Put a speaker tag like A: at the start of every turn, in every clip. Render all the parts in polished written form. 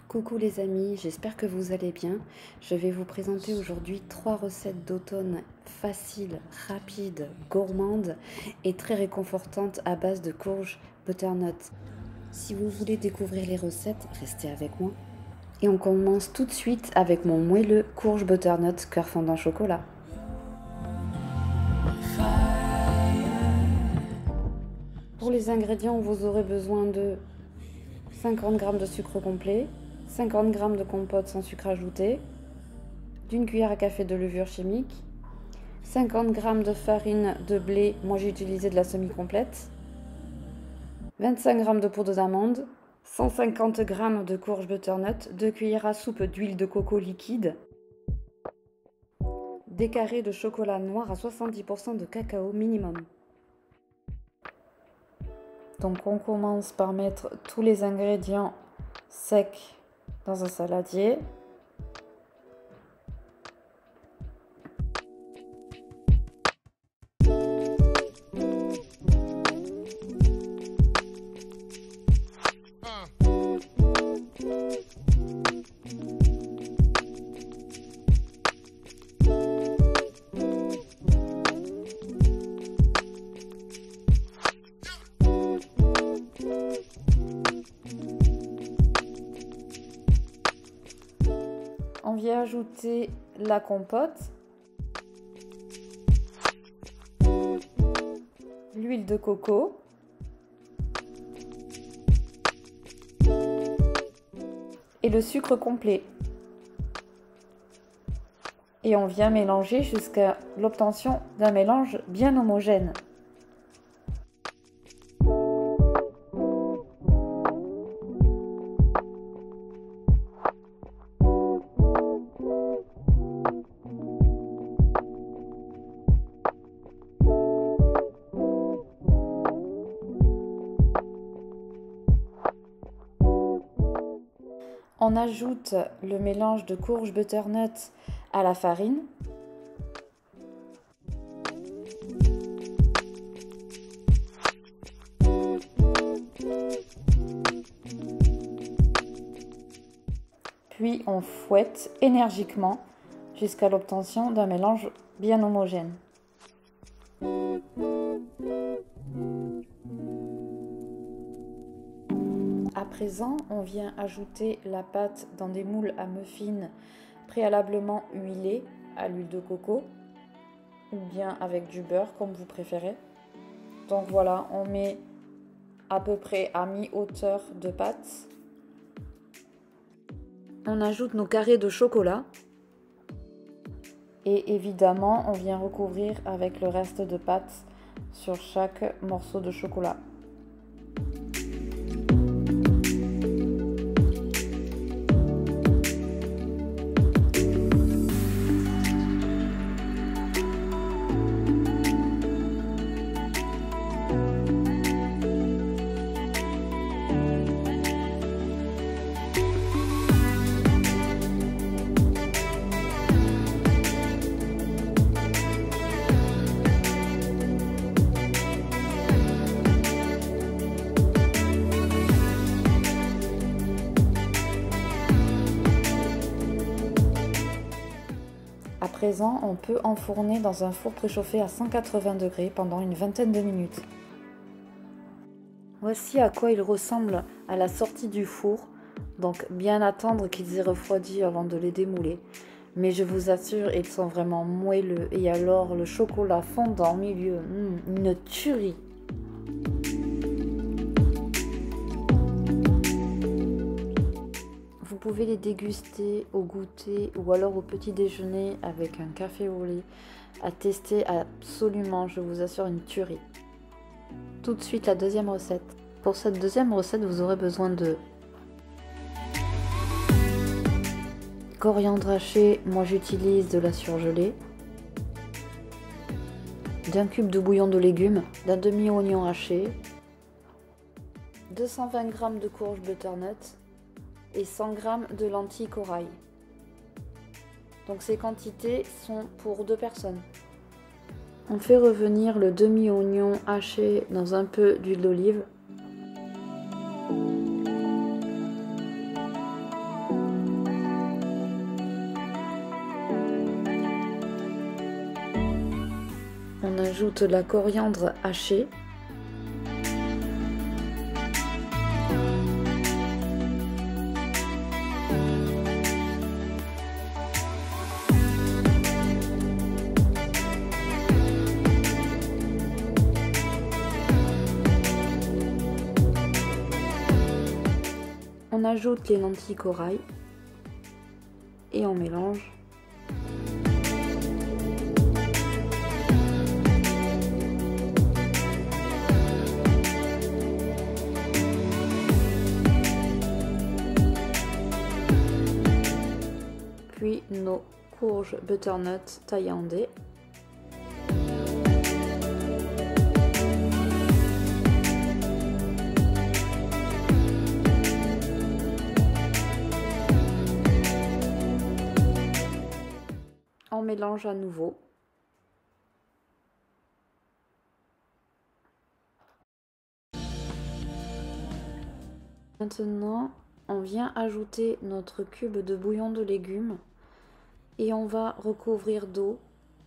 A: Coucou les amis, j'espère que vous allez bien. Je vais vous présenter aujourd'hui 3 recettes d'automne faciles, rapides, gourmandes et très réconfortantes à base de courges butternut. Si vous voulez découvrir les recettes, restez avec moi. Et on commence tout de suite avec mon moelleux courge butternut cœur fondant chocolat. Pour les ingrédients, vous aurez besoin de 50 g de sucre complet, 50 g de compote sans sucre ajouté, d'une cuillère à café de levure chimique, 50 g de farine de blé, moi j'ai utilisé de la semi-complète, 25 g de poudre d'amande, 150 g de courge butternut, 2 cuillères à soupe d'huile de coco liquide, des carrés de chocolat noir à 70% de cacao minimum. Donc on commence par mettre tous les ingrédients secs dans un saladier. On vient ajouter la compote, l'huile de coco et le sucre complet. Et on vient mélanger jusqu'à l'obtention d'un mélange bien homogène. On ajoute le mélange de courge butternut à la farine. Puis on fouette énergiquement jusqu'à l'obtention d'un mélange bien homogène. À présent, on vient ajouter la pâte dans des moules à muffins préalablement huilés à l'huile de coco ou bien avec du beurre comme vous préférez. Donc voilà, on met à peu près à mi-hauteur de pâte. On ajoute nos carrés de chocolat et évidemment, on vient recouvrir avec le reste de pâte sur chaque morceau de chocolat. À présent, on peut enfourner dans un four préchauffé à 180 degrés pendant une vingtaine de minutes. Voici à quoi il ressemble à la sortie du four, donc bien attendre qu'ils aient refroidi avant de les démouler. Mais je vous assure, ils sont vraiment moelleux et alors le chocolat fondant au milieu, une tuerie. Vous pouvez les déguster au goûter ou alors au petit déjeuner avec un café au lait. À tester absolument, je vous assure, une tuerie. Tout de suite la deuxième recette. Pour cette deuxième recette, vous aurez besoin de coriandre haché, moi j'utilise de la surgelée, d'un cube de bouillon de légumes, d'un demi-oignon haché, 220 g de courge butternut et 100 g de lentilles corail. Donc ces quantités sont pour 2 personnes. On fait revenir le demi-oignon haché dans un peu d'huile d'olive. On ajoute la coriandre hachée. On ajoute les lentilles corail et on mélange. Puis nos courges butternut taillées en dés. On mélange à nouveau. Maintenant, on vient ajouter notre cube de bouillon de légumes et on va recouvrir d'eau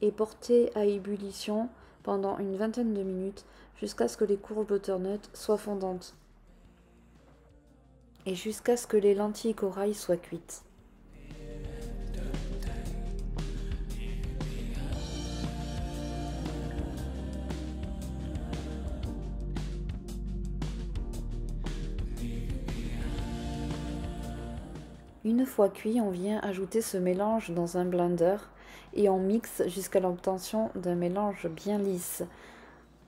A: et porter à ébullition pendant une vingtaine de minutes jusqu'à ce que les courges butternut soient fondantes et jusqu'à ce que les lentilles corail soient cuites. Une fois cuit, on vient ajouter ce mélange dans un blender et on mixe jusqu'à l'obtention d'un mélange bien lisse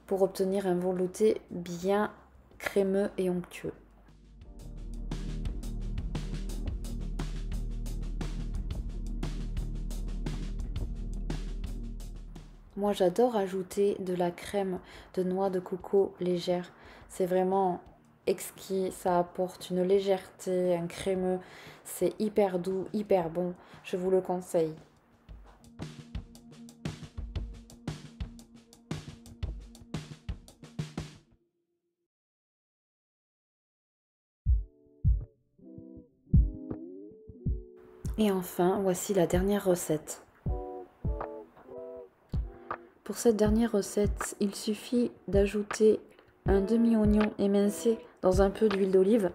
A: pour obtenir un velouté bien crémeux et onctueux. Moi j'adore ajouter de la crème de noix de coco légère, c'est vraiment exquis, ça apporte une légèreté, un crémeux, c'est hyper doux, hyper bon, je vous le conseille. Et enfin, voici la dernière recette. Pour cette dernière recette, il suffit d'ajouter un demi-oignon émincé dans un peu d'huile d'olive.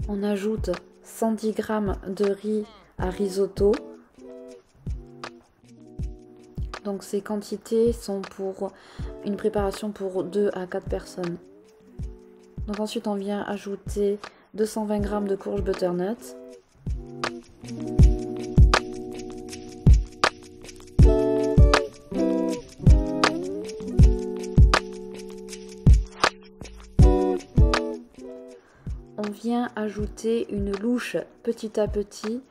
A: On ajoute 110 g de riz à risotto. Donc ces quantités sont pour une préparation pour 2 à 4 personnes. Donc ensuite on vient ajouter 220 g de courges butternut. On vient ajouter une louche petit à petit.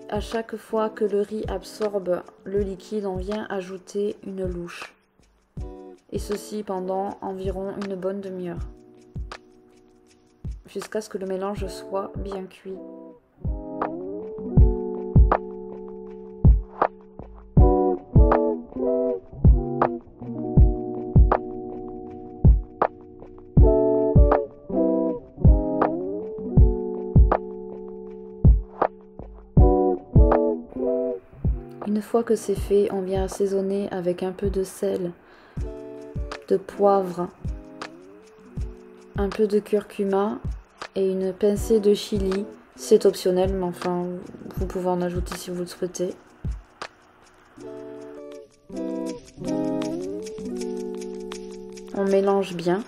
A: À chaque fois que le riz absorbe le liquide, on vient ajouter une louche. Et ceci pendant environ une bonne demi-heure. Jusqu'à ce que le mélange soit bien cuit. Une fois que c'est fait, on vient assaisonner avec un peu de sel, de poivre, un peu de curcuma et une pincée de chili. C'est optionnel, mais enfin, vous pouvez en ajouter si vous le souhaitez. On mélange bien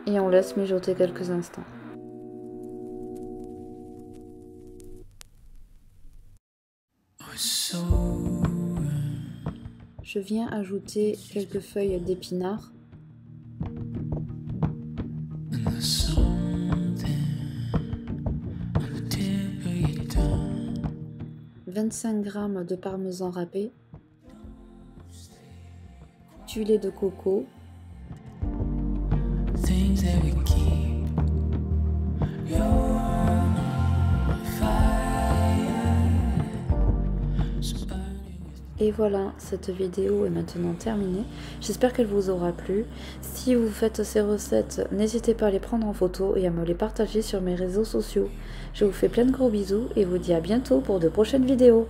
A: et on laisse mijoter quelques instants. Je viens ajouter quelques feuilles d'épinards. « 25 g de parmesan râpé, d'huile de coco, Et voilà, cette vidéo est maintenant terminée. J'espère qu'elle vous aura plu. Si vous faites ces recettes, n'hésitez pas à les prendre en photo et à me les partager sur mes réseaux sociaux. Je vous fais plein de gros bisous et vous dis à bientôt pour de prochaines vidéos.